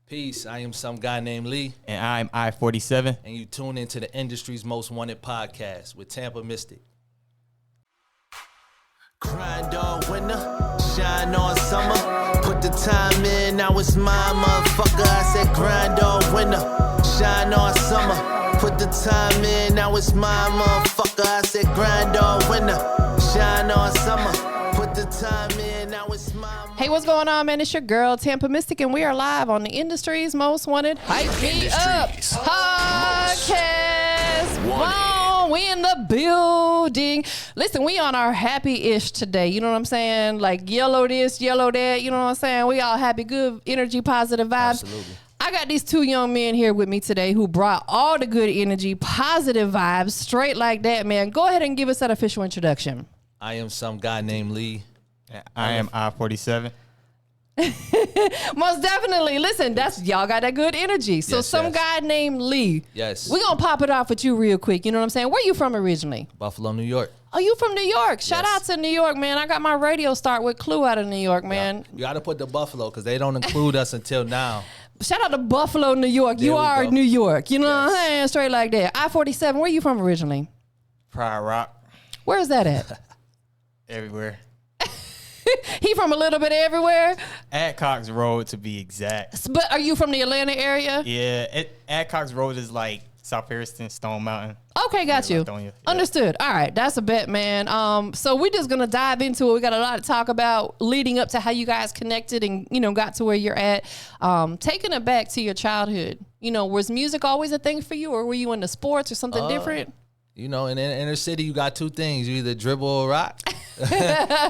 Peace. I am some guy named Lee. And I'm I47. And you tune into the industry's most wanted podcast with TampaMystic. Grind all winter, shine all summer. Put the time in, now it's my motherfucker. I said grind all winter, shine all summer. Put the time in, now it's my motherfucker. I said grind all winter, shine all summer. Put the time in, now it's my motherfucker. Hey, what's going on, man? It's your girl, TampaMystic, and we are live on the industry's most wanted Hype Me Up podcast. Wow, we in the building. Listen, we on our happy-ish today. You know what I'm saying? Like yellow this, yellow that. You know what I'm saying? We all happy, good energy, positive vibes. Absolutely. I got these two young men here with me today who brought all the good energy, positive vibes, straight like that, man. Go ahead and give us that official introduction. I am some guy named Lee. I am I47. Most definitely. Listen, that's y'all got that good energy. So Yes, some yes. guy named Lee. Yes. We're going to pop it off with you real quick. You know what I'm saying? Where you from originally? Buffalo, New York. Oh, you from New York. Shout Yes. out to New York, man. I got my radio start with Clue out of New York, man. You got to put the Buffalo because they don't include us until now. Shout out to Buffalo, New York. There You we are go. New York. You know what I'm Yes. saying? Straight like that. I-47, where you from originally? Pride Rock. Where is that at? Everywhere. He from a little bit everywhere. Adcox Road, to be exact. But are you from the Atlanta area? Yeah, Adcox Road is like South Harrison, Stone Mountain. Okay, got Yeah, you. Lithonia. Yeah. Understood. All right, that's a bet, man. So we're just gonna dive into it. We got a lot to talk about leading up to how you guys connected and got to where you're at. Taking it back to your childhood. Was music always a thing for you, or were you into sports or something different? In the inner city, you got two things. You either dribble or rock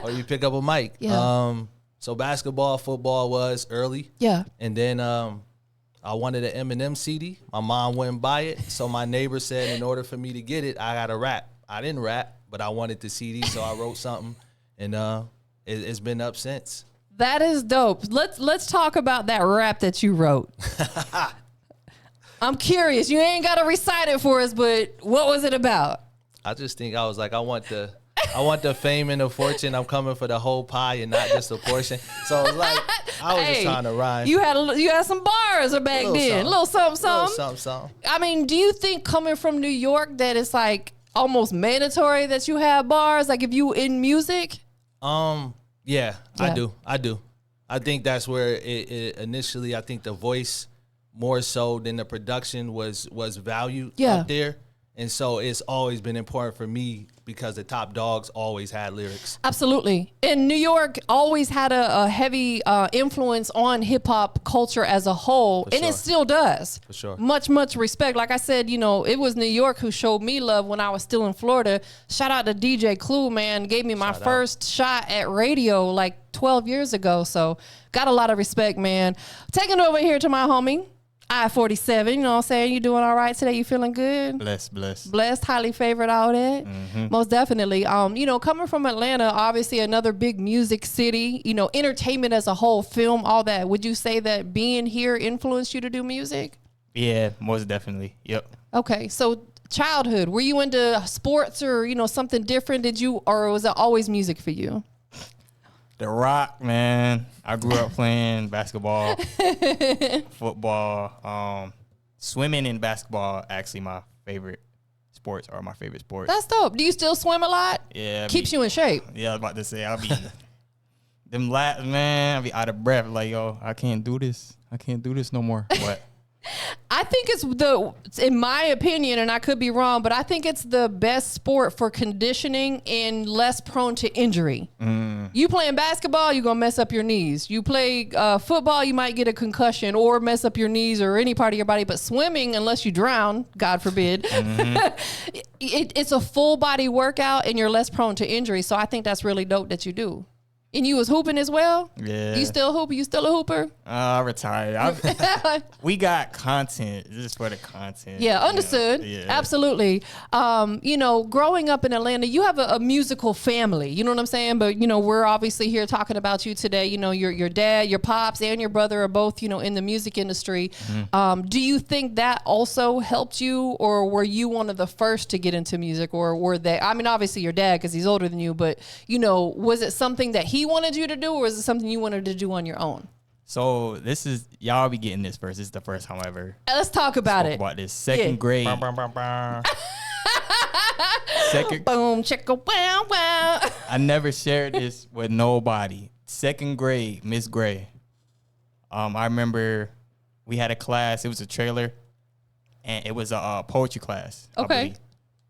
or you pick up a mic. Yeah. So basketball, football was early. Yeah. And then I wanted an Eminem CD. My mom wouldn't buy it. So my neighbor said in order for me to get it, I got to rap. I didn't rap, but I wanted the CD, so I wrote something. And it's been up since. That is dope. Let's talk about that rap that you wrote. I'm curious. You ain't got to recite it for us, but what was it about? I just think I was like, I want the fame and the fortune. I'm coming for the whole pie and not just a portion. So it's like I was just trying to rhyme. You had some bars back then. Something. Little something. Little something. I mean, do you think coming from New York that it's like almost mandatory that you have bars? Like if you in music? Yeah, I do. I think that's where it initially, I think the voice more so than the production was valued up there. And so it's always been important for me because the Top Dogs always had lyrics. Absolutely. And New York always had a heavy influence on hip hop culture as a whole. And sure. it still does. For sure. Much respect. Like I said, it was New York who showed me love when I was still in Florida. Shout out to DJ Clue, man. Gave me my first shot at radio like 12 years ago. So got a lot of respect, man. Taking it over here to my homie. I47, you know what I'm saying? You doing all right today? You feeling good? Blessed. Highly favored, all that? Most definitely. Coming from Atlanta, obviously another big music city, entertainment as a whole, film, all that. Would you say that being here influenced you to do music? Yeah, most definitely. Yep. Okay, so childhood, were you into sports or, something different? Or was it always music for you? The Rock, man. I grew up playing basketball, football, swimming and basketball. Actually, my favorite sports. That's dope. Do you still swim a lot? Yeah. Keeps you in shape. Yeah, I was about to say, I'll be them laps, man. I'll be out of breath. Like, yo, I can't do this no more. But I think it's in my opinion, and I could be wrong, but I think it's the best sport for conditioning and less prone to injury. You playing basketball, you're going to mess up your knees. You play football, you might get a concussion or mess up your knees or any part of your body. But swimming, unless you drown, God forbid, it's a full body workout and you're less prone to injury. So I think that's really dope that you do. And you was hooping as well? yeah. You still hoop? You still a hooper? I retired. We got content just for the content. Yeah, understood. Yeah. Absolutely. Growing up in Atlanta, you have a musical family. You know what I'm saying? But, we're obviously here talking about you today. Your dad, your pops, and your brother are both, in the music industry. Do you think that also helped you, or were you one of the first to get into music, or were they? I mean, obviously your dad, because he's older than you, but, was it something that he wanted you to do, or is it something you wanted to do on your own? So this is y'all be getting this first. This is the first time I ever Let's talk about spoke it. about this. Second grade. Second. Boom, chicka, wow, wow. I never shared this with nobody. Second grade, Miss Gray. I remember we had a class. It was a trailer, and it was a poetry class. I Okay. believe.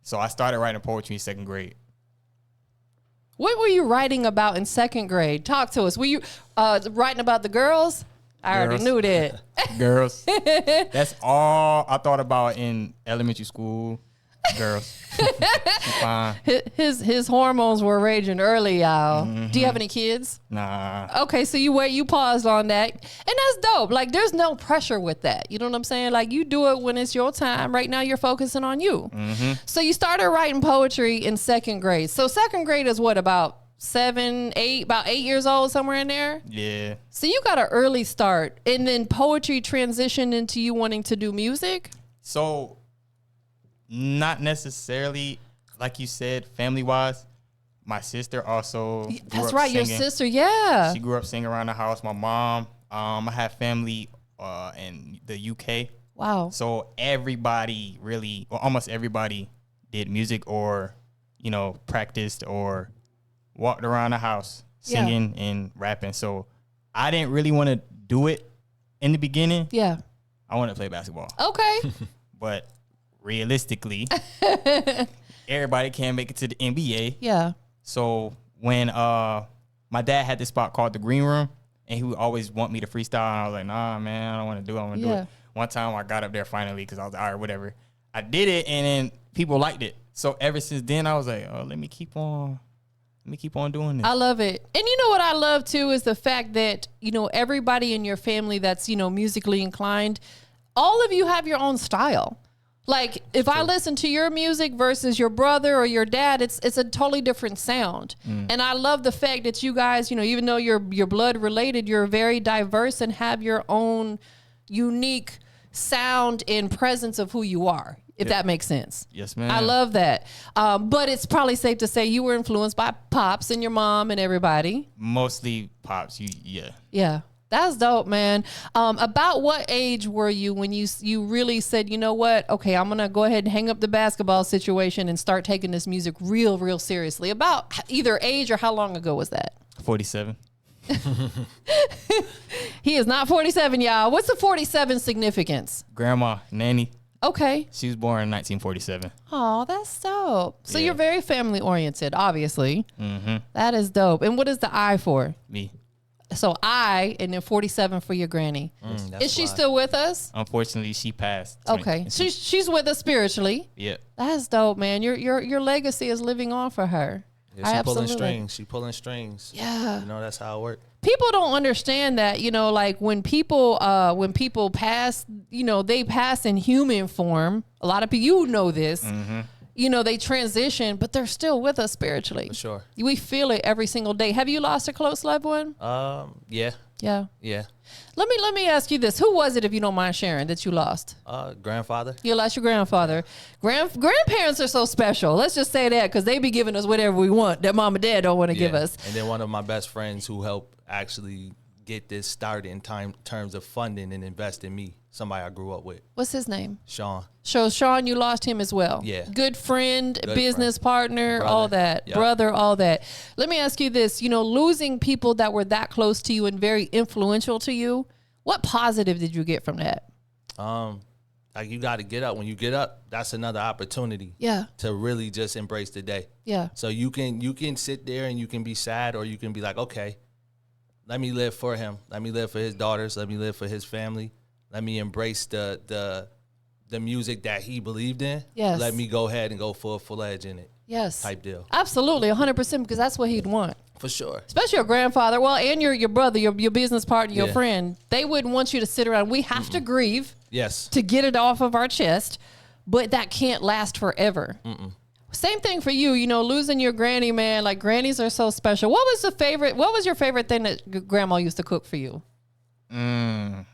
So I started writing poetry in second grade. What were you writing about in second grade? Talk to us. Were you writing about the girls? I already Girls. knew that. Girls. That's all I thought about in elementary school. Girls. She fine. His hormones were raging early, y'all. Do you have any kids? Nah. Okay, so you paused on that, and that's dope. Like, there's no pressure with that. You know what I'm saying? Like, you do it when it's your time. Right now, you're focusing on you. So you started writing poetry in second grade. So second grade is what, about 7, 8, about 8 years old, somewhere in there? Yeah. So you got an early start, and then poetry transitioned into you wanting to do music? So, not necessarily, like you said, family-wise. My sister also grew That's up right, your singing. sister, yeah. She grew up singing around the house. My mom, I have family in the UK. Wow. So everybody really, or almost everybody did music or, practiced or walked around the house Yeah. singing and rapping. So I didn't really want to do it in the beginning. Yeah. I wanted to play basketball. Okay. But realistically, everybody can't make it to the NBA. Yeah. So when my dad had this spot called the Green Room, and he would always want me to freestyle, and I was like, nah, man, I don't want to do it. I want to do Yeah. it. One time I got up there finally because I was like, all right, whatever. I did it, and then people liked it. So ever since then, I was like, oh, let me keep on doing this. I love it. And you know what I love too is the fact that, everybody in your family that's, musically inclined, all of you have your own style. Like, if I listen to your music versus your brother or your dad, it's a totally different sound. And I love the fact that you guys, even though you're blood related, you're very diverse and have your own unique sound and presence of who you are, if that makes sense. Yes, ma'am. I love that. But it's probably safe to say you were influenced by Pops and your mom and everybody. Mostly Pops. Yeah. Yeah. That's dope, man. About what age were you when you really said, you know what? Okay, I'm going to go ahead and hang up the basketball situation and start taking this music real seriously. About either age or how long ago was that? 47. He is not 47, y'all. What's the 47 significance? Grandma, Nanny. Okay. She was born in 1947. Oh, that's dope. So Yeah. you're very family oriented, obviously. Mm-hmm. That is dope. And what is the I for? Me. So I, and then 47 for your granny. Is she still with us? Unfortunately, she passed. Okay. She's with us spiritually. Yeah. That's dope, man. Your legacy is living on for her. Yeah, she pulling strings. She pulling strings. Yeah. That's how it works. People don't understand that, like when people pass, they pass in human form. A lot of people, this, they transition, but they're still with us spiritually. For sure. We feel it every single day. Have you lost a close loved one? Yeah. Yeah. Yeah. Let me ask you this. Who was it, if you don't mind sharing, that you lost? Grandfather. You lost your grandfather. Grandparents are so special. Let's just say that, because they be giving us whatever we want that mom and dad don't want to give us. And then one of my best friends who helped actually get this started in terms of funding and invest in me. Somebody I grew up with. What's his name? Sean. So Sean, you lost him as well. Yeah. Good friend, business partner, Brother. all that. Yep. Brother, all that. Let me ask you this. Losing people that were that close to you and very influential to you, what positive did you get from that? Like, you got to get up. When you get up, that's another opportunity. Yeah. To really just embrace the day. Yeah. So you can sit there and you can be sad, or you can be like, okay, let me live for him. Let me live for his daughters. Let me live for his family. Let me embrace the music that he believed in. Yes. Let me go ahead and go full edge in it. Yes. Type deal. Absolutely, 100%, because that's what he'd want. For sure. Especially your grandfather, well, and your brother, your business partner, your Yeah. friend. They wouldn't want you to sit around. We have to grieve Yes. to get it off of our chest, but that can't last forever. Same thing for you, losing your granny, man. Like, grannies are so special. What was your favorite thing that grandma used to cook for you? I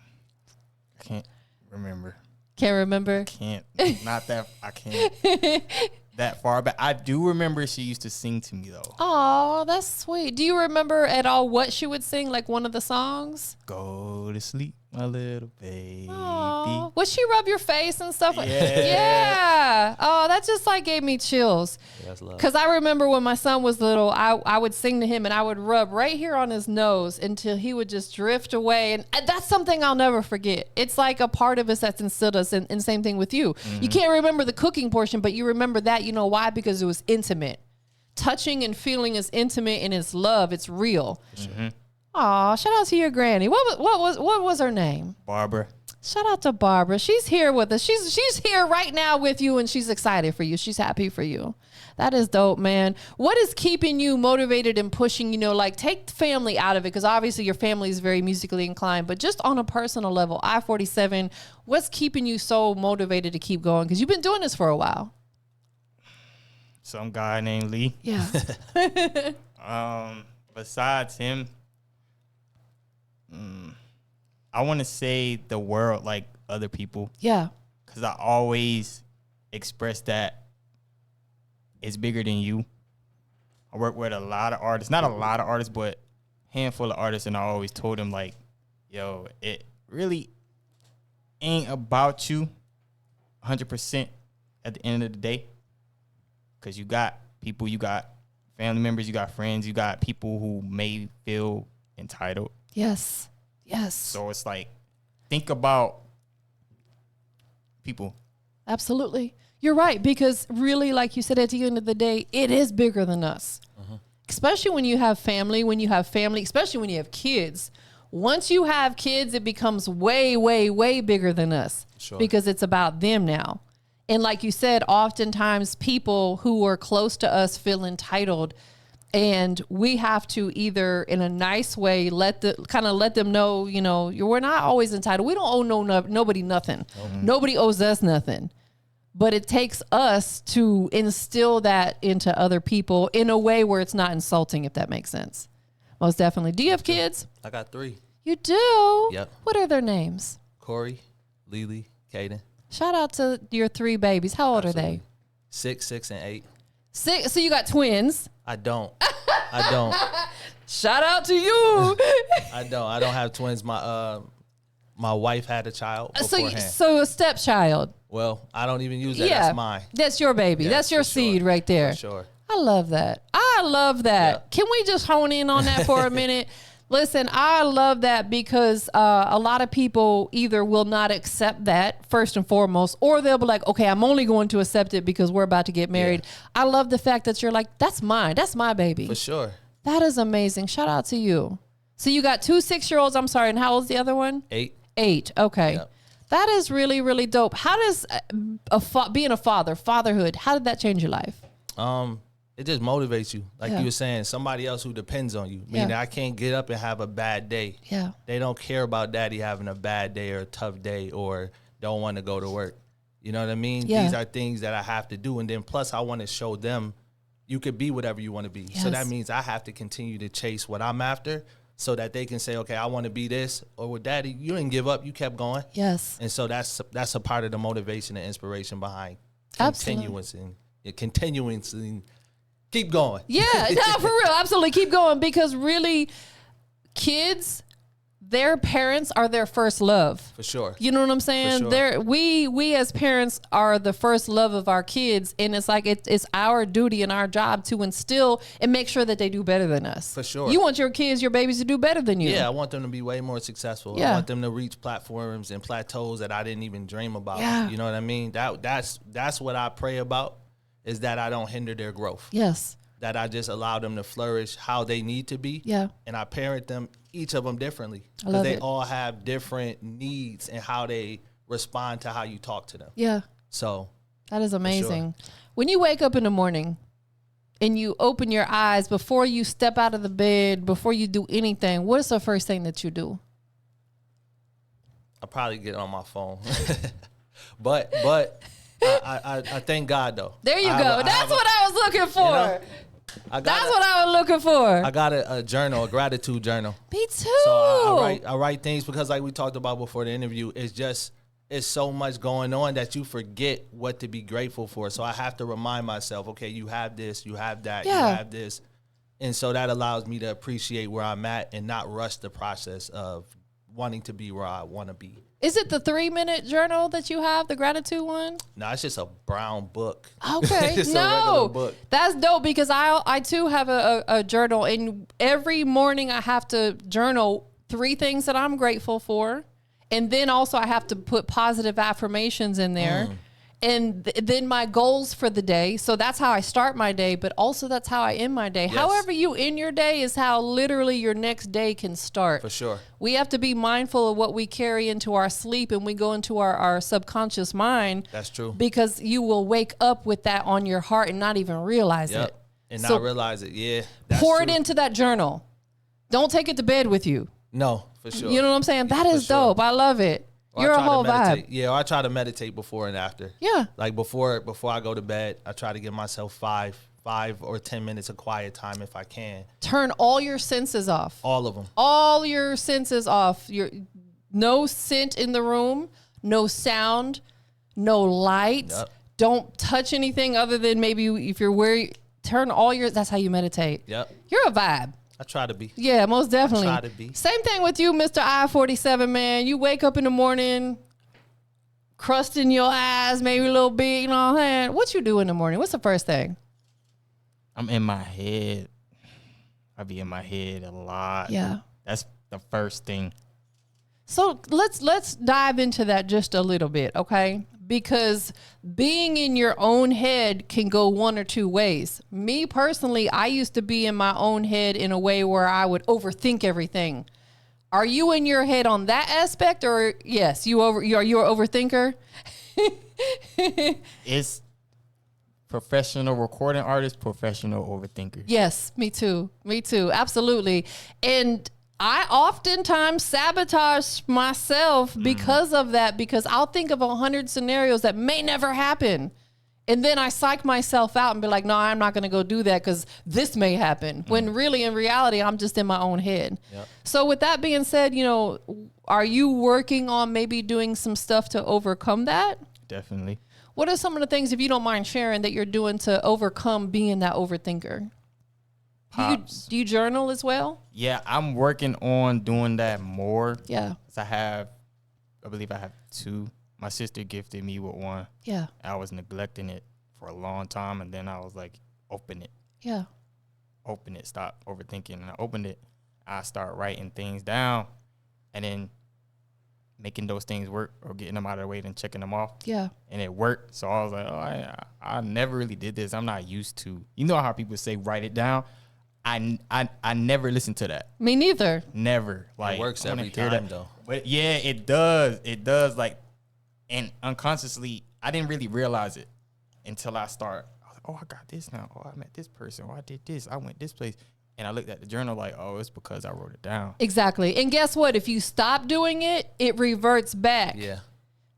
can't remember. Can't remember? Not that I can't. that far back. I do remember she used to sing to me though. Oh, that's sweet. Do you remember at all what she would sing, like one of the songs? Go to sleep, my little baby. Oh, would she rub your face and stuff? Yeah. Yeah. Oh, that just like gave me chills. Yeah, that's love. Because I remember when my son was little, I would sing to him and I would rub right here on his nose until he would just drift away. And that's something I'll never forget. It's like a part of us that's instilled us. And same thing with you. You can't remember the cooking portion, but you remember that. You know why? Because it was intimate. Touching and feeling is intimate and it's love. It's real. Aw, shout out to your granny. What was her name? Barbara. Shout out to Barbara. She's here with us. She's here right now with you, and she's excited for you. She's happy for you. That is dope, man. What is keeping you motivated and pushing, like take the family out of it, because obviously your family is very musically inclined, but just on a personal level, I47, what's keeping you so motivated to keep going? Because you've been doing this for a while. Some guy named Lee. Yeah. Besides him, I want to say the world, like other people, Yeah. because I always express that it's bigger than you. I work with a lot of artists, not a lot of artists, but a handful of artists, and I always told them, like, yo, it really ain't about you 100% at the end of the day, because you got people, you got family members, you got friends, you got people who may feel entitled. Yes. Yes. So it's like, think about people. Absolutely. You're right, because really, like you said, at the end of the day, it is bigger than us. Especially when you have family, especially when you have kids. Once you have kids, it becomes way, way, way bigger than us. Sure. Because it's about them now. And like you said, oftentimes people who are close to us feel entitled, and we have to either in a nice way let them know, we're not always entitled. We don't owe nobody nothing. Nobody owes us nothing. But it takes us to instill that into other people in a way where it's not insulting, if that makes sense. Most definitely. Do you have kids? I got 3. You do? Yep. What are their names? Corey, Lily, Kaden. Shout out to your 3 babies. How old are they? 6, 6, and 8. 6. So you got twins. I don't. Shout out to you. I don't have twins. My wife had a child beforehand. So a stepchild. Well, I don't even use that. Yeah. That's mine. That's your baby. Yes, That's your for seed sure. right there. For sure. I love that. Yeah. Can we just hone in on that for a minute? Listen, I love that because a lot of people either will not accept that first and foremost, or they'll be like, okay, I'm only going to accept it because we're about to get married. Yeah. I love the fact that you're like, that's mine. That's my baby. For sure. That is amazing. Shout out to you. So you got 2 6-year-olds. I'm sorry. And how old's the other one? 8. 8. Okay. Yep. That is really, really dope. How does being a fatherhood, how did that change your life? It just motivates you. Like Yeah. you were saying, somebody else who depends on you. Meaning Yeah. I can't get up and have a bad day. Yeah. They don't care about daddy having a bad day or a tough day or don't want to go to work. You know what I mean? Yeah. These are things that I have to do. And then plus I want to show them you could be whatever you want to be. Yes. So that means I have to continue to chase what I'm after so that they can say, okay, I want to be this. Or with daddy, you didn't give up. You kept going. Yes. And so that's a part of the motivation and inspiration behind Absolutely. continuance and keep going. Yeah, no, for real. Absolutely. Keep going, because really kids, their parents are their first love. For sure. You know what I'm saying? For sure. We as parents are the first love of our kids, and it's like it's our duty and our job to instill and make sure that they do better than us. For sure. You want your kids, your babies to do better than you. Yeah, I want them to be way more successful. Yeah. I want them to reach platforms and plateaus that I didn't even dream about. Yeah. You know what I mean? That's what I pray about, is that I don't hinder their growth. Yes. That I just allow them to flourish how they need to be. Yeah. And I parent them, each of them differently. I love Because they it. all have different needs and how they respond to how you talk to them. Yeah. So That is amazing. When you wake up in the morning and you open your eyes, before you step out of the bed, before you do anything, what is the first thing that you do? I'll probably get on my phone. but I thank God though. There you go. That's what I was looking for. That's what I was looking for. I got a journal, a gratitude journal. Me too. So I write things because, like we talked about before the interview, it's just it's so much going on that you forget what to be grateful for. So I have to remind myself, okay, you have this, you have that, you have this. And so that allows me to appreciate where I'm at and not rush the process of wanting to be where I want to be. Is it the 3-minute journal that you have, the gratitude one? No, it's just a brown book. Okay, It's a regular book. That's dope because I too have a journal, and every morning I have to journal 3 things that I'm grateful for, and then also I have to put positive affirmations in there, and then my goals for the day. So that's how I start my day, but also that's how I end my day. Yes. However you end your day is how literally your next day can start. For sure. We have to be mindful of what we carry into our sleep and we go into our subconscious mind. That's true. Because you will wake up with that on your heart and not even realize it. And So not realize it. Yeah. That's pour true. it into that journal. Don't take it to bed with you. No, for sure. You know what I'm saying? That is sure. dope. I love it. Or You're I a try to whole meditate. vibe. Yeah, or I try to meditate before and after. Yeah. Like before I go to bed, I try to give myself 5 or 10 minutes of quiet time if I can. Turn all your senses off. All of them. All your senses off. No scent in the room, no sound, no light. Yep. Don't touch anything other than maybe if you're worried. Turn all your, that's how you meditate. Yep. You're a vibe. I try to be. Yeah, most definitely. try to be. Same thing with you, Mr. I47, man. You wake up in the morning, crust in your eyes, maybe a little bit, you know what I'm saying? What you do in the morning? What's the first thing? I'm in my head. I be in my head a lot. Yeah. That's the first thing. So let's dive into that just a little bit, okay? Because being in your own head can go one or two ways. Me personally, I used to be in my own head in a way where I would overthink everything. Are you in your head on that aspect, or yes, you're an overthinker? It's professional recording artist, professional overthinker. Yes, me too. Me too. Absolutely. And I oftentimes sabotage myself because of that, because I'll think of 100 scenarios that may never happen. And then I psych myself out and be like, no, I'm not going to go do that because this may happen. When really, in reality, I'm just in my own head. Yep. So with that being said, are you working on maybe doing some stuff to overcome that? Definitely. What are some of the things, if you don't mind sharing, that you're doing to overcome being that overthinker? Pops. Do you journal as well? Yeah, I'm working on doing that more. Yeah. I believe I have 2. My sister gifted me with one. Yeah. I was neglecting it for a long time, and then I was like, open it, stop overthinking. And I opened it. I start writing things down, and then making those things work or getting them out of the way, then checking them off. Yeah. And it worked. So I was like, oh, I never really did this. I'm not used to. You know how people say write it down? I never listened to that. Me neither. Never. Like, It works I wanna every hear time, that. though. But yeah, it does. It does. Like, and unconsciously, I didn't really realize it until I was like, oh, I got this now. Oh, I met this person. Oh, I did this. I went this place. And I looked at the journal like, oh, it's because I wrote it down. Exactly. And guess what? If you stop doing it, it reverts back. Yeah.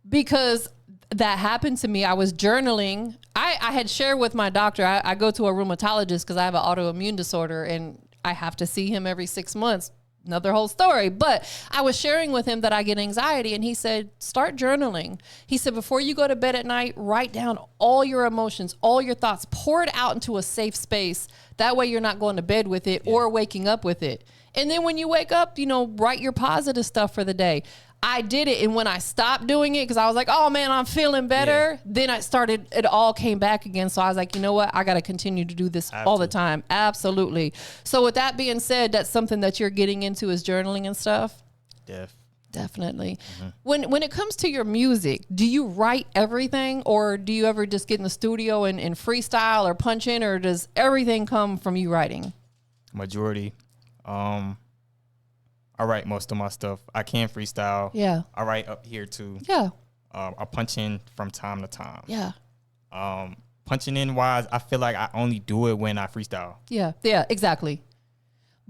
Because that happened to me. I was journaling. I had shared with my doctor. I go to a rheumatologist because I have an autoimmune disorder and I have to see him every 6 months. Another whole story. But I was sharing with him that I get anxiety, and he said, start journaling. He said, before you go to bed at night, write down all your emotions, all your thoughts, pour it out into a safe space. That way you're not going to bed with it or waking up with it. And then when you wake up, write your positive stuff for the day. I did it, and when I stopped doing it, because I was like, oh man, I'm feeling better, then it all came back again. So I was like, you know what? I got to continue to do this all the time. Absolutely. So with that being said, that's something that you're getting into is journaling and stuff? Definitely. Mm-hmm. When it comes to your music, do you write everything, or do you ever just get in the studio and freestyle or punch in, or does everything come from you writing? Majority. I write most of my stuff. I can freestyle. Yeah. I write up here too. Yeah. I punch in from time to time. Yeah. Punching in wise, I feel like I only do it when I freestyle. Yeah. Yeah, exactly.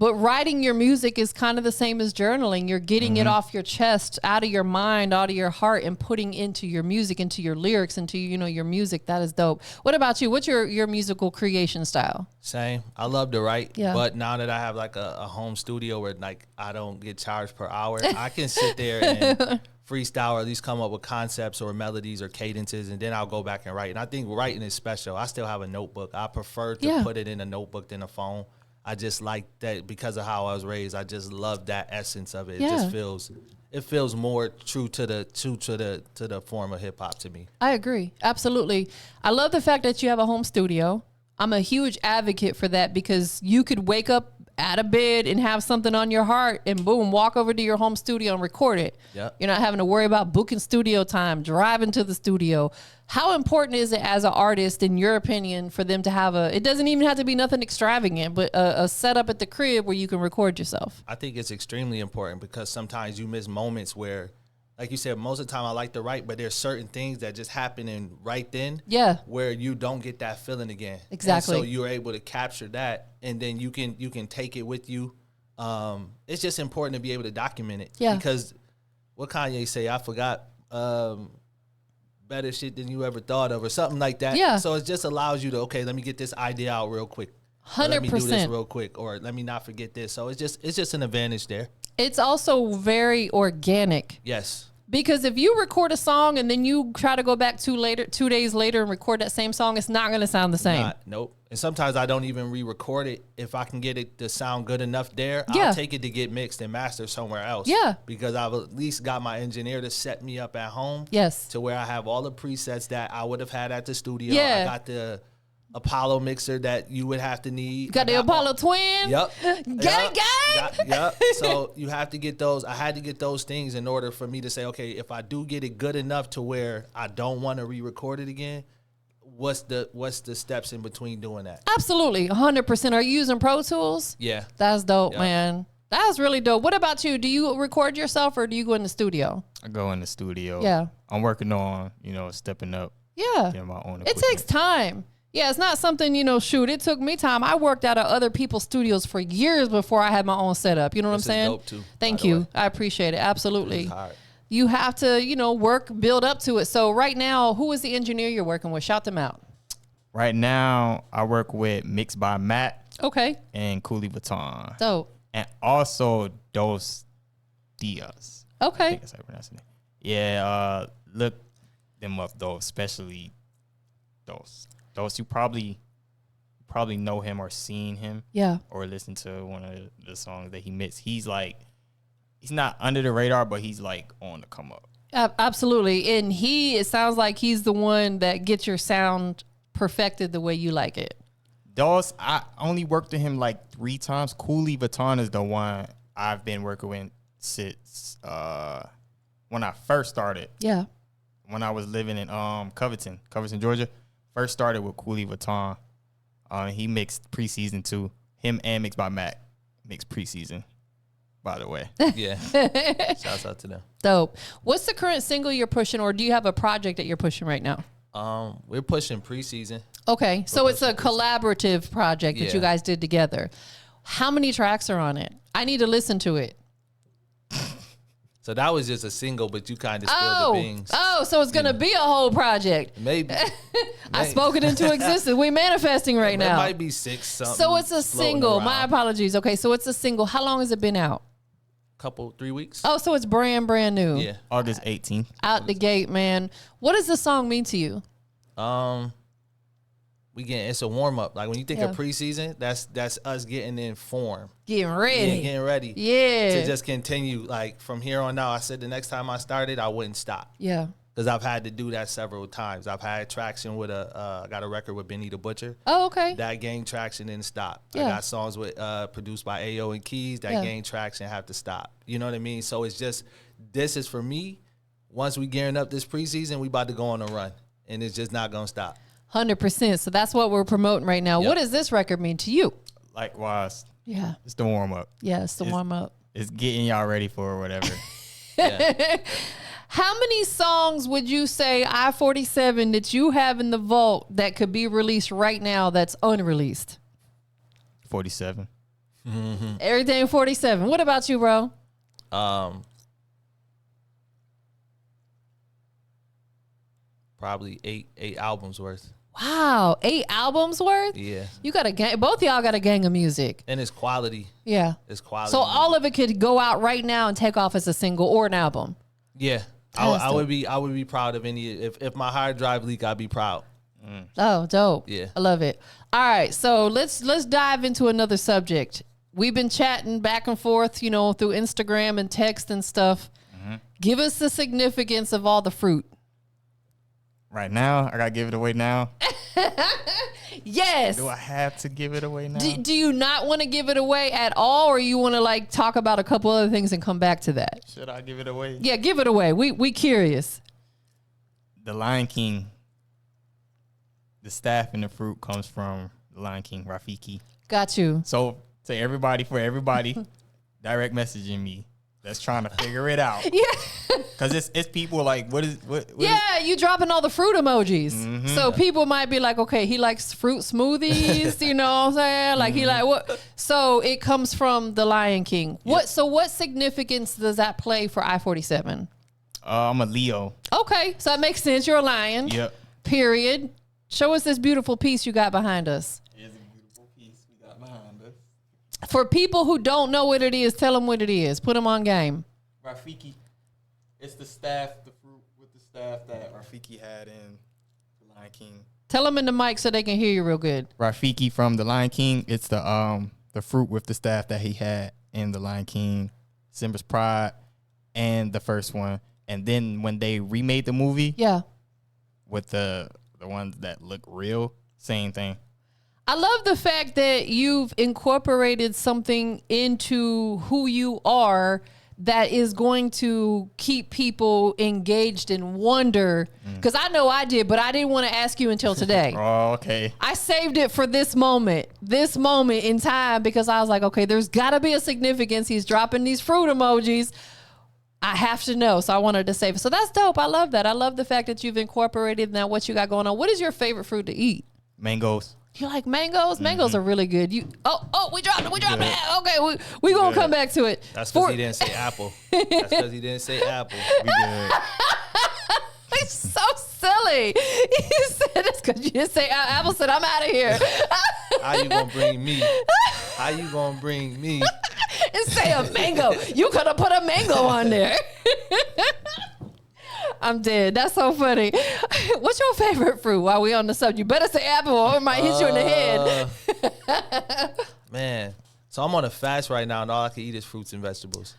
But writing your music is kind of the same as journaling. You're getting it off your chest, out of your mind, out of your heart, and putting into your music, into your lyrics, into, you know, your music. That is dope. What about you? What's your musical creation style? Same. I love to write, Yeah. but now that I have like a home studio where like I don't get charged per hour, I can sit there and freestyle or at least come up with concepts or melodies or cadences, and then I'll go back and write. And I think writing is special. I still have a notebook. I prefer to put it in a notebook than a phone. I just like that because of how I was raised. I just love that essence of it. Yeah. It just feels more true to the form of hip hop to me. I agree. Absolutely. I love the fact that you have a home studio. I'm a huge advocate for that because you could wake up out of bed and have something on your heart and boom, walk over to your home studio and record it. Yep. You're not having to worry about booking studio time, driving to the studio. How important is it as an artist, in your opinion, for them to have it doesn't even have to be nothing extravagant, but a setup at the crib where you can record yourself? I think it's extremely important because sometimes you miss moments where, like you said, most of the time I like to write, but there's certain things that just happen in right then where you don't get that feeling again. Exactly. And so you're able to capture that, and then you can take it with you. It's just important to be able to document it. Yeah. Because what Kanye say, I forgot better shit than you ever thought of or something like that. Yeah. So it just allows you to, okay, let me get this idea out real quick. Or let me do this 100%. real quick, or let me not forget this. So it's just an advantage there. It's also very organic. Yes. Because if you record a song and then you try to go back 2 days later and record that same song, it's not going to sound the same. Nope. And sometimes I don't even re-record it. If I can get it to sound good enough there, Yeah. I'll take it to get mixed and mastered somewhere else. Yeah. Because I've at least got my engineer to set me up at home. Yes. To where I have all the presets that I would have had at the studio. Yeah. I got the Apollo mixer that you would have to need. Got the Apollo twin? Yep. Gang, gang. Yep. So you have to get those. I had to get those things in order for me to say, okay, if I do get it good enough to where I don't want to re-record it again, what's the steps in between doing that? Absolutely. 100%. Are you using Pro Tools? Yeah. That's dope, Yep. man. That's really dope. What about you? Do you record yourself or do you go in the studio? I go in the studio. Yeah. I'm working on, stepping up, Yeah. getting my own It equipment. takes time. Yeah, it's not something, shoot, it took me time. I worked out of other people's studios for years before I had my own setup. You know what This is I'm saying? dope, too, Thank by the you. way. I appreciate it. Absolutely. It's hard. You have to, work, build up to it. So right now, who is the engineer you're working with? Shout them out. Right now, I work with Mixed by Matt Okay. and Cooley Vuitton. Dope. And also Dos Diaz. I Okay. think that's how you pronounce it. Yeah, look them up though, especially Dos. Dos, you probably know him or seen him. Yeah. Or listen to one of the songs that he mixed. He's not under the radar, but he's like on the come up. Absolutely. And it sounds like he's the one that gets your sound perfected the way you like it. Dos, I only worked with him like 3 times. Cooley Vuitton is the one I've been working with since when I first started. Yeah. When I was living in Covington, Georgia. First started with Cooley Vuitton. He mixed Preseason too. Him and Mixed by Mac mixed Preseason, by the way. Yeah. Shouts out to them. Dope. What's the current single you're pushing, or do you have a project that you're pushing right now? We're pushing Preseason. Okay. So it's a collaborative project that you Yeah. guys did together. How many tracks are on it? I need to listen to it. So that was just a single, but you kind of spilled the beans. So it's going to be a whole project. Maybe. I spoke it into existence. We're manifesting right There now. might be 6 something. So it's a floating single. around. My apologies. Okay, so it's a single. How long has it been out? 3 weeks. Oh, so it's brand new. Yeah. August 18th. Out the gate, man. What does the song mean to you? It's a warm up. Like when you think Yeah. of Preseason, that's us getting in form. Getting Yeah, ready. getting ready. Yeah. To just continue. Like from here on out, I said the next time I started, I wouldn't stop. Yeah. Because I've had to do that several times. I've had traction with I got a record with Benny the Butcher. Oh, okay. That gained traction and stopped. Yeah. I got songs with produced by Ayo and Keys that Yeah. gained traction, have to stop. You know what I mean? So it's just, this is for me. Once we gearing up this preseason, we about to go on a run, and it's just not gonna stop. 100%. So that's what we're promoting right now. Yep. What does this record mean to you? Likewise, Yeah. it's the warm up. Yeah, it's the warm up. It's getting y'all ready for whatever. Yeah. How many songs would you say I47 that you have in the vault that could be released right now that's unreleased? 47. Everything 47. What about you, bro? Probably eight albums worth. Wow, 8 albums worth? Yeah. You got a gang. Both of y'all got a gang of music. And it's quality. Yeah. It's quality. So all of it could go out right now and take off as a single or an album. Yeah. I would be proud of any if my hard drive leak, I'd be proud. Oh, dope. Yeah. I love it. All right, so let's dive into another subject. We've been chatting back and forth, through Instagram and text and stuff. Give us the significance of all the fruit. Right now, I gotta give it away now. Yes. Do I have to give it away now? Do you not want to give it away at all, or you want to talk about a couple other things and come back to that? Should I give it away? Yeah, give it away. We curious. The Lion King. The staff and the fruit comes from the Lion King, Rafiki. Got you. So to everybody, direct messaging me that's trying to figure it out. Yeah. Because it's people like, what Yeah, you dropping all the fruit emojis. So people might be like, okay, he likes fruit smoothies, you know what I'm saying? Like he like what? So it comes from the Lion King. What significance does that play for I47? I'm a Leo. Okay, so that makes sense. You're a lion. Yep. Period. Show us this beautiful piece you got behind us. Here's a beautiful piece we got behind us. For people who don't know what it is, tell them what it is. Put them on game. Rafiki. It's the staff, the fruit with the staff that Rafiki had in the Lion King. Tell them in the mic so they can hear you real good. Rafiki from the Lion King. It's the fruit with the staff that he had in the Lion King, Simba's Pride, and the first one. And then when they remade the movie, Yeah. with the ones that look real, same thing. I love the fact that you've incorporated something into who you are that is going to keep people engaged and wonder. Because I know I did, but I didn't want to ask you until today. Oh, okay. I saved it for this moment in time, because I was like, okay, there's got to be a significance. He's dropping these fruit emojis. I have to know. So I wanted to save it. So that's dope. I love that. I love the fact that you've incorporated now what you got going on. What is your favorite fruit to eat? Mangoes. You like mangoes? Mangoes are really good. We dropped it. Okay, we gonna come back to it. That's because he didn't say apple. That's because he didn't say apple. We good. It's so silly. He said it's because you didn't say apple. Said I'm out of here. How you gonna bring me? How you gonna bring me? And say a mango. You could have put a mango on there. I'm dead. That's so funny. What's your favorite fruit while we on the subject? You better say apple or it might hit you in the head. Man. So I'm on a fast right now and all I can eat is fruits and vegetables.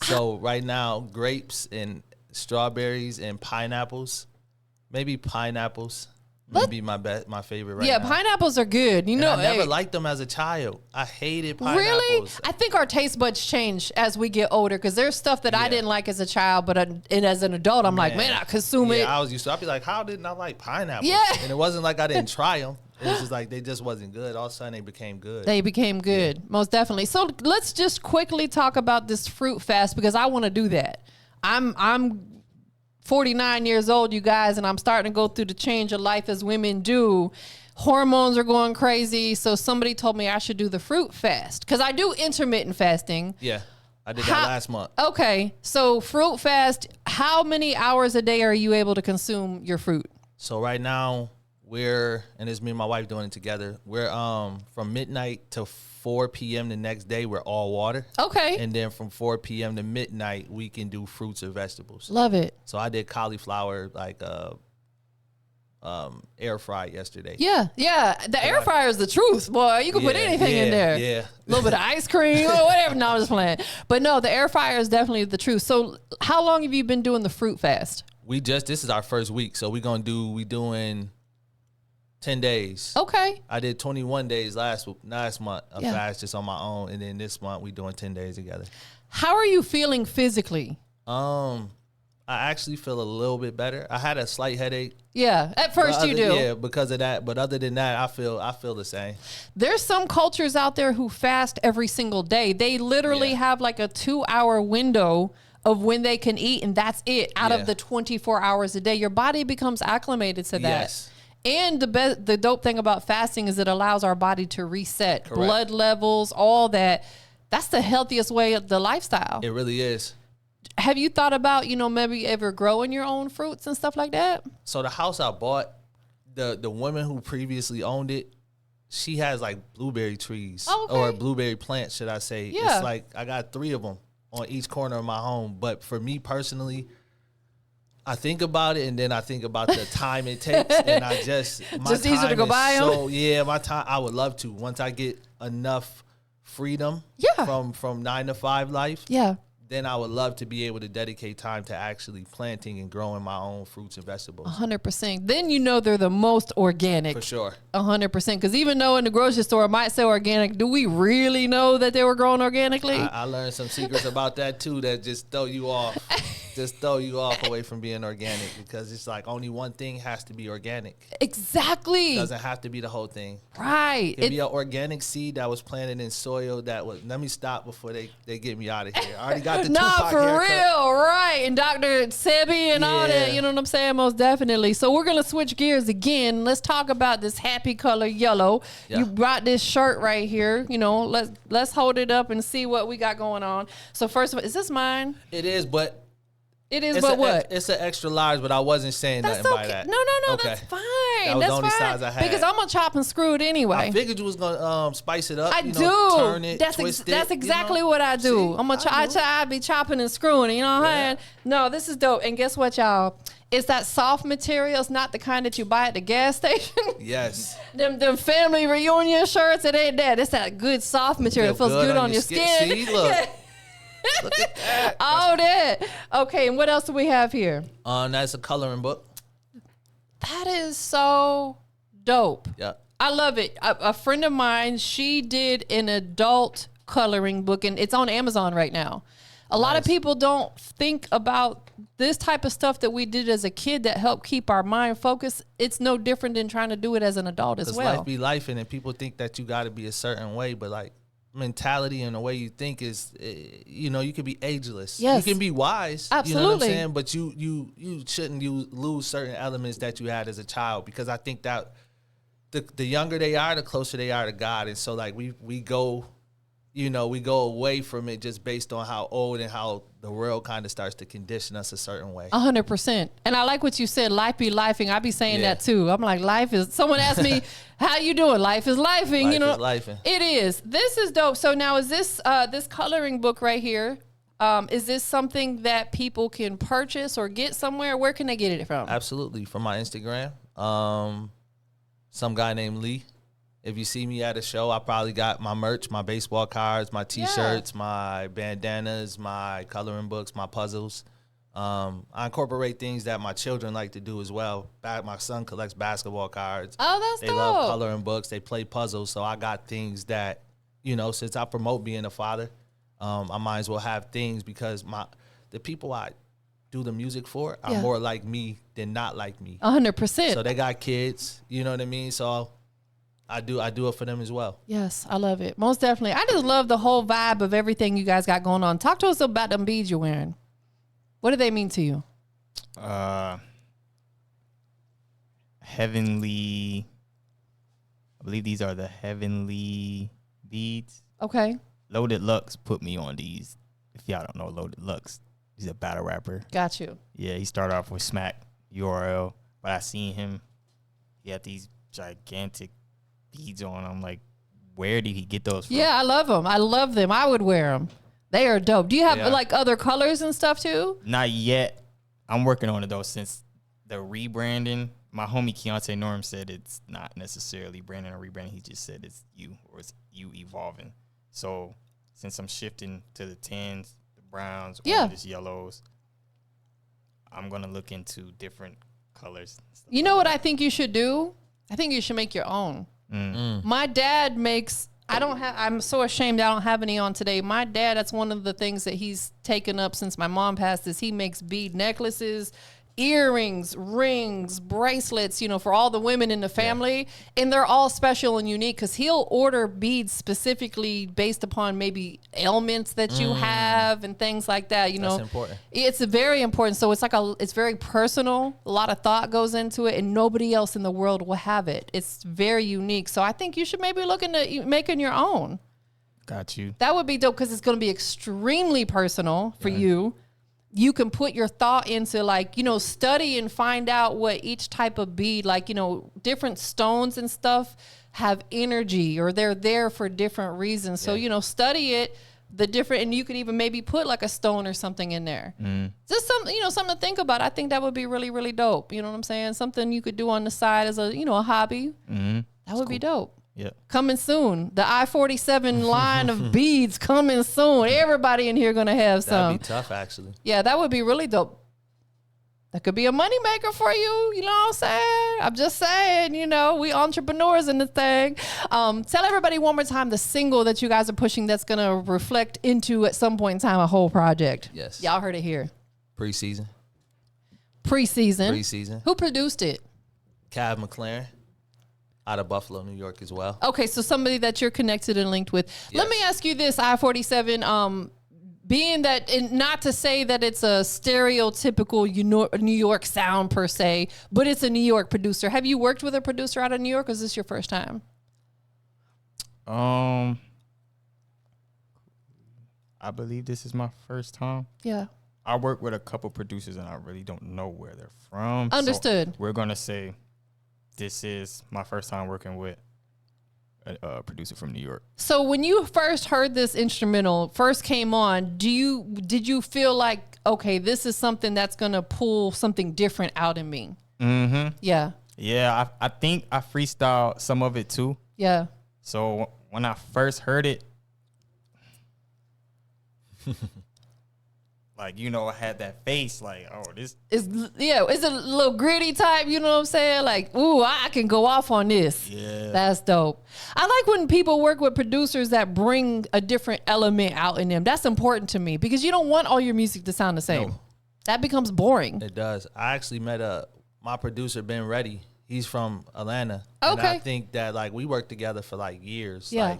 So right now, grapes and strawberries and pineapples. Maybe pineapples. Maybe my favorite right now. Yeah, pineapples are good. You know, I never liked them as a child. I hated pineapples. Really? I think our taste buds change as we get older, because there's stuff that I didn't like as a child, but and as an adult, I'm like, man, I consume it. I was used to. I'd be like, how didn't I like pineapples? Yeah. And it wasn't like I didn't try them. It was just like they just wasn't good. All of a sudden, they became good. They became good, most definitely. So let's just quickly talk about this fruit fast, because I want to do that. I'm 49 years old, you guys, and I'm starting to go through the change of life as women do. Hormones are going crazy. So somebody told me I should do the fruit fast, because I do intermittent fasting. Yeah, I did that last month. Okay, so fruit fast, how many hours a day are you able to consume your fruit? So right now, and it's me and my wife doing it together. We're from midnight to 4 p.m. the next day, we're all water. Okay. And then from 4 p.m. to midnight, we can do fruits or vegetables. Love it. So I did cauliflower, air fry yesterday. Yeah. The air fryer is the truth, boy. You can put anything in there. Yeah. A little bit of ice cream or whatever. No, I'm just playing. But no, the air fryer is definitely the truth. So how long have you been doing the fruit fast? This is our first week. So we doing 10 days. Okay. I did 21 days last month of fast just on my own, and then this month we doing 10 days together. How are you feeling physically? I actually feel a little bit better. I had a slight headache. Yeah, at first you do. Yeah, because of that. But other than that, I feel the same. There's some cultures out there who fast every single day. They literally have like a 2-hour window of when they can eat, and that's it out of the 24 hours a day. Your body becomes acclimated to that. Yes. And the dope thing about fasting is it allows our body to reset. Correct. Blood levels, all that. That's the healthiest way of the lifestyle. It really is. Have you thought about, maybe ever growing your own fruits and stuff like that? So the house I bought, the woman who previously owned it, she has like blueberry trees or blueberry plants, should I say. Yeah. It's like I got 3 of them on each corner of my home. But for me personally, I think about it and then I think about the time it takes, and I just easier to go buy them. So yeah, my time, I would love to once I get enough freedom from 9 to 5 life. Yeah. Then I would love to be able to dedicate time to actually planting and growing my own fruits and vegetables. 100%. Then they're the most organic. For sure. 100%. Because even though in the grocery store it might say organic, do we really know that they were grown organically? I learned some secrets about that too that just throw you off. Away from being organic, because it's like only one thing has to be organic. Exactly. Doesn't have to be the whole thing. Right. It could be an organic seed that was planted in soil that was. Let me stop before they get me out of here. I already got the Tupac for haircut. real, right? And Dr. Sebi and all that, Yeah. you know what I'm saying? Most definitely. So we're gonna switch gears again. Let's talk about this happy color yellow. Yeah. You brought this shirt right here. Let's hold it up and see what we got going on. So first of all, is this mine? It is, but It is, it's but what? It's an extra large, but I wasn't saying That's nothing okay. by that. No, Okay. that's fine. That was that's the only fine. size I had. Because I'm gonna chop and screw it anyway. I figured you was gonna spice it up. I you do. know, turn it, That's twist it. that's you exactly know? what I do. See, I'm gonna I be chopping and screwing it. You know what I'm saying? No, this is dope. And guess what, y'all? It's that soft material. It's not the kind that you buy at the gas station. Yes. them family reunion shirts. It ain't that. It's that good soft material. It feels good on your skin. See, look. Look at that. All that. Okay, and what else do we have here? That's a coloring book. That is so dope. Yeah. I love it. A friend of mine, she did an adult coloring book, and it's on Amazon right now. A lot of people don't think about this type of stuff that we did as a kid that helped keep our mind focused. It's no different than trying to do it as an adult as well. Life be life, and people think that you got to be a certain way, but like mentality and the way you think is, you can be ageless. Yes. You can be wise. Absolutely. You know what I'm saying? But you shouldn't lose certain elements that you had as a child, because I think that the younger they are, the closer they are to God. And so like we go away from it just based on how old and how the world kind of starts to condition us a certain way. 100%. And I like what you said, life be lifing. I be saying Yeah. that too. I'm like, life is, someone asked me, how you doing? Life is lifing, Life you know. is lifing. It is. This is dope. So now is this coloring book right here, is this something that people can purchase or get somewhere? Where can they get it from? Absolutely. From my Instagram. Some guy named Lee. If you see me at a show, I probably got my merch, my baseball cards, my T-shirts, my bandanas, my coloring books, my puzzles. I incorporate things that my children like to do as well. My son collects basketball cards. Oh, that's They dope. love coloring books. They play puzzles. So I got things that, since I promote being a father, I might as well have things, because the people I do the music for are more like me than not like me. 100%. So they got kids, you know what I mean? So I do it for them as well. Yes, I love it. Most definitely. I just love the whole vibe of everything you guys got going on. Talk to us about them beads you're wearing. What do they mean to you? Heavenly. I believe these are the heavenly beads. Okay. Loaded Lux put me on these. If y'all don't know Loaded Lux, he's a battle rapper. Got you. Yeah, he started off with Smack URL, but I seen him. He had these gigantic beads on. I'm like, where did he get those from? Yeah, I love them. I love them. I would wear them. They are dope. Do you have Yeah. like other colors and stuff too? Not yet. I'm working on it though, since the rebranding. My homie Keontae Norm said it's not necessarily branding or rebranding. He just said it's you, or it's you evolving. So since I'm shifting to the tans, the browns, oranges, yellows, I'm gonna look into different colors. You know what I think you should do? I think you should make your own. My dad makes, I'm so ashamed I don't have any on today. My dad, that's one of the things that he's taken up since my mom passed, is he makes bead necklaces, earrings, rings, bracelets, for all the women in the family. And they're all special and unique because he'll order beads specifically based upon maybe ailments that you have and things like that. That's important. It's very important. So it's very personal. A lot of thought goes into it, and nobody else in the world will have it. It's very unique. So I think you should maybe look into making your own. Got you. That would be dope because it's going to be extremely personal for you. You can put your thought into study and find out what each type of bead, different stones and stuff have energy or they're there for different reasons. So, study it, and you could even maybe put like a stone or something in there. Just something, something to think about. I think that would be really, really dope. You know what I'm saying? Something you could do on the side as a hobby. That would be dope. Yep. Coming soon. The I47 line of beads coming soon. Everybody in here going to have some. That'd be tough, actually. Yeah, that would be really dope. That could be a moneymaker for you. You know what I'm saying? I'm just saying, we entrepreneurs in this thing. Tell everybody one more time the single that you guys are pushing that's going to reflect into, at some point in time, a whole project. Yes. Y'all heard it here. Preseason. Preseason. Who produced it? Cav McLaren. Out of Buffalo, New York as well. Okay, so somebody that you're connected and linked with. Yes. Let me ask you this, I47, being that, and not to say that it's a stereotypical New York sound per se, but it's a New York producer. Have you worked with a producer out of New York, or is this your first time? I believe this is my first time. Yeah. I work with a couple producers, and I really don't know where they're from. Understood. So we're going to say this is my first time working with a producer from New York. So when you first heard this instrumental, first came on, did you feel like, okay, this is something that's going to pull something different out in me? Mm-hmm. Yeah. Yeah, I think I freestyled some of it too. Yeah. So when I first heard it, I had that face this. It's a little gritty type, you know what I'm saying? Like, ooh, I can go off on this. Yeah. That's dope. I like when people work with producers that bring a different element out in them. That's important to me because you don't want all your music to sound the same. No. That becomes boring. It does. I actually met my producer, Ben Reddy. He's from Atlanta. Okay. And I think that we worked together for years. Yeah.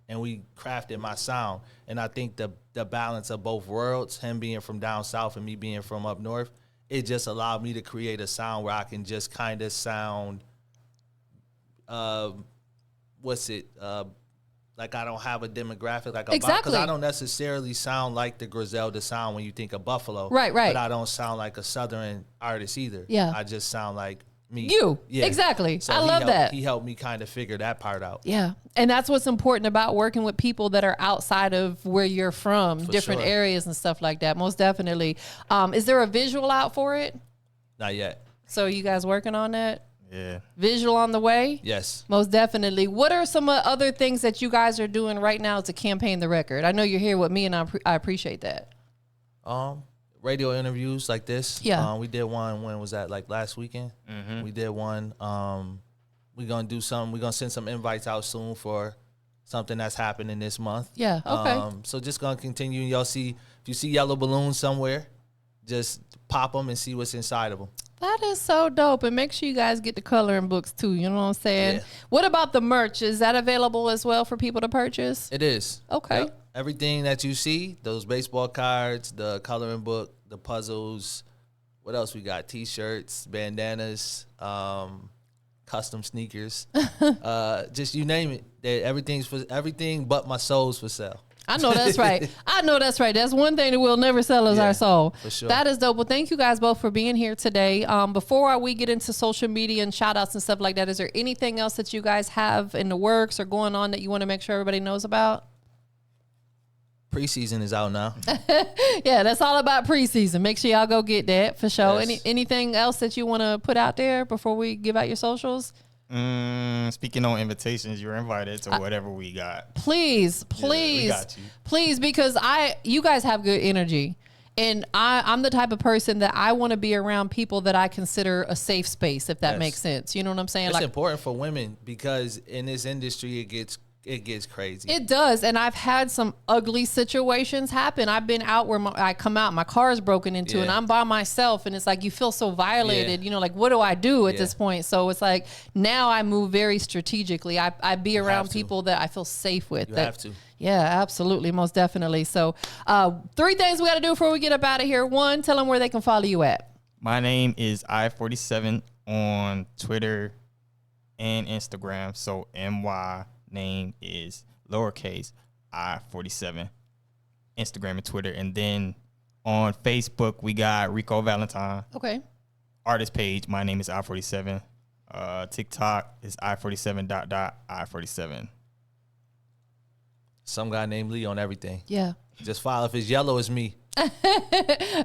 And we crafted my sound. And I think the balance of both worlds, him being from down south and me being from up north, it just allowed me to create a sound where I can just kind of sound, like I don't have a demographic, exactly. because I don't necessarily sound like the Griselda sound when you think of Buffalo. Right. But I don't sound like a Southern artist either. Yeah. I just sound like me. You. Yeah. Exactly. So I love that. He helped me kind of figure that part out. Yeah. And that's what's important about working with people that are outside of where you're from, different areas and stuff like that. Most definitely. Is there a visual out for it? Not yet. So you guys working on that? Yeah. Visual on the way? Yes. Most definitely. What are some other things that you guys are doing right now to campaign the record? I know you're here with me, and I appreciate that. Radio interviews like this. Yeah. We did one, when was that? Last weekend? Mm-hmm. We did one. We're going to do some. We're going to send some invites out soon for something that's happening this month. Yeah, okay. So just going to continue. Y'all see, if you see yellow balloons somewhere, just pop them and see what's inside of them. That is so dope. And make sure you guys get the coloring books too. You know what I'm saying? Yeah. What about the merch? Is that available as well for people to purchase? It is. Okay. Yep. Everything that you see, those baseball cards, the coloring book, the puzzles, what else we got? T-shirts, bandanas, custom sneakers, just you name it. Everything's for everything but my soul's for sale. I know that's right. That's one thing that we'll never sell is our soul. For sure. That is dope. Well, thank you guys both for being here today. Before we get into social media and shout outs and stuff like that, is there anything else that you guys have in the works or going on that you want to make sure everybody knows about? Preseason is out now. Yeah, that's all about preseason. Make sure y'all go get that for sure. Yes. Anything else that you want to put out there before we give out your socials? Speaking on invitations, you're invited to whatever we got. Please, Yeah, we got you. please, because you guys have good energy. And I'm the type of person that I want to be around people that I consider a safe space, if that Yes. makes sense. You know what I'm saying? It's important for women because in this industry, it gets it gets crazy. It does, and I've had some ugly situations happen. I've been out where I come out, my car is broken into, and I'm by myself, and it's like you feel so violated. You know, like what do I do at this point? So it's like now I move very strategically. I be around people that I feel safe with. You have to. Yeah, absolutely, most definitely. So 3 things we got to do before we get up out of here. 1, tell them where they can follow you at. My name is i47 on Twitter and Instagram. So MY name is lowercase i47, Instagram and Twitter. And then on Facebook, we got Rico Valentine. Okay. Artist page, my name is i47. TikTok is i47.i47. Some guy named Lee on everything. Yeah. Just follow. If it's yellow, it's me.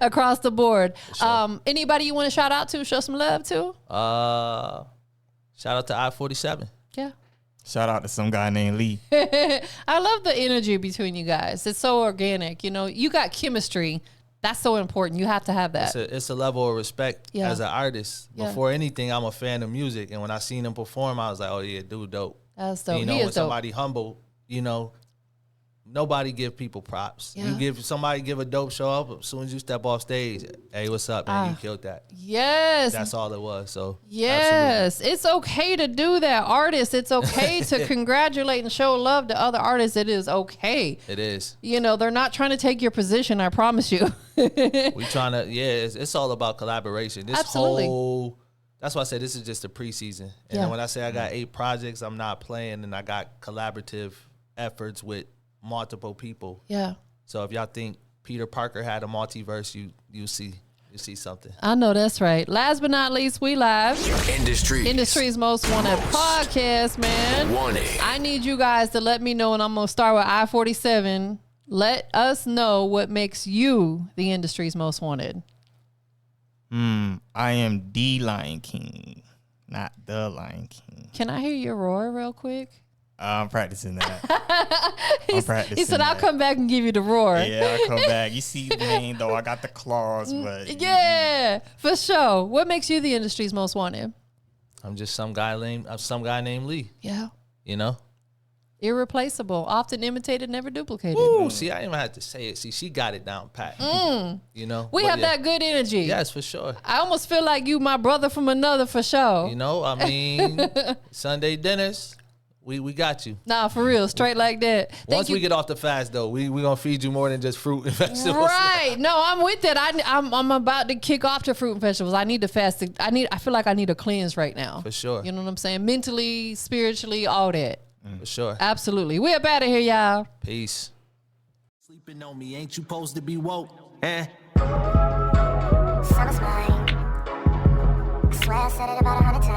Across the board. Sure. Anybody you want to shout out to, show some love to? Shout out to I-47. Yeah. Shout out to some guy named Lee. I love the energy between you guys. It's so organic. You know, you got chemistry. That's so important. You have to have that. It's a level of respect as an artist. Yeah. Before anything, I'm a fan of music. And when I seen him perform, I was like, oh, yeah, dude, dope. That's dope. You know, He when is dope. somebody humble, you know, nobody give people props. Yeah. You give a dope show up, as soon as you step off stage, hey, what's up, man? You killed that. Yes. That's all it was. So yes, it's okay to do that, artists. It's okay to congratulate and show love to other artists. It is okay. It is. You know, they're not trying to take your position. I promise you. We trying to, it's all about collaboration. This Absolutely. that's why I said this is just a preseason. And then when I say I got 8 projects, I'm not playing, and I got collaborative efforts with multiple people. Yeah. So if y'all think Peter Parker had a multiverse, you see something. I know that's right. Last but not least, we live. Industry's Most Wanted podcast, man. Wanted. I need you guys to let me know, and I'm going to start with I-47. Let us know what makes you the industry's most wanted. I am the Lion King, not the Lion King. Can I hear your roar real quick? I'm practicing that. He said, I'll come back and give you the roar. Yeah, I'll come back. You see me, though. I got the claws, but... Yeah, for sure. What makes you the industry's most wanted? I'm just some guy named Lee. Yeah. You know? Irreplaceable. Often imitated, never duplicated. Ooh, see, I didn't even have to say it. See, she got it down pat. You know? We have that good energy. Yes, for sure. I almost feel like you my brother from another for sure. You know, I mean, Sunday dinners, we got you. Nah, for real. Straight like that. Once we get off the fast, though, we going to feed you more than just fruit and vegetables. Right. No, I'm with that. I'm about to kick off to fruit and vegetables. I need to fast. I feel like I need a cleanse right now. For sure. You know what I'm saying? Mentally, spiritually, all that. For sure. Absolutely. We up out of here, y'all. Peace. Sleeping on me, ain't you supposed to be woke? Eh? Summer's mine. I swear I said it about 100 times.